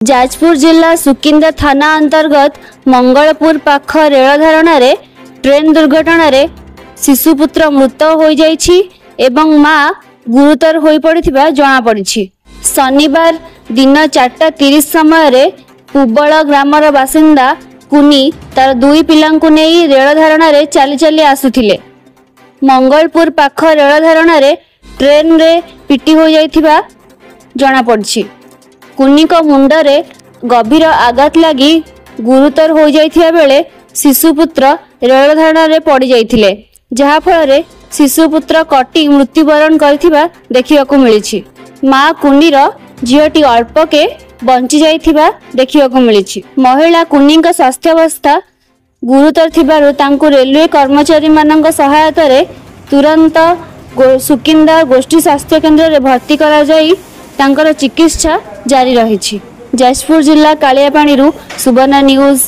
जाजपुर जिला सुकिंदा थाना अंतर्गत मंगलपुर पाख रेल धारणा ट्रेन दुर्घटना शिशुपुत्र मृत हो जाइछि एवं मां गुरुतर हो पड़िथिबा जणा पड़िछि। शनिवार दिन 4:30 समय पुबल ग्रामर बासिंदा कुनी तार दुई पिलांकु नेई रेल धारणा चली चली आसुथिले। मंगलपुर पाख रेल धारणा ट्रेन रे पिटी हो जाइथिबा जणा पड़िछि। कुनी को मुंडरे गभीर आघात लगी गुरुतर हो जाइथिबा बेले शिशुपुत्र रेल धारणा रे पड़ी जाइथिले, जहा फल शिशुपुत्र कटी मृत्युवरण करथिबा देखिबाकू मिलिछि। मां कुनीर झीटी अल्पके बंची जाइथिबा देखिबाकू मिलिछि। महिला कुनी का स्वास्थ्यावस्था गुरुतर थिबारु तांकु रेलवे कर्मचारी मानक सहायता रे तुरंत सुकिंदा गोष्ठी स्वास्थ्य केंद्र रे भर्ती करा जाई तांकर चिकित्सा जारी रहिछि। जाजपुर जिला कालियापाणी सुवर्णा न्यूज।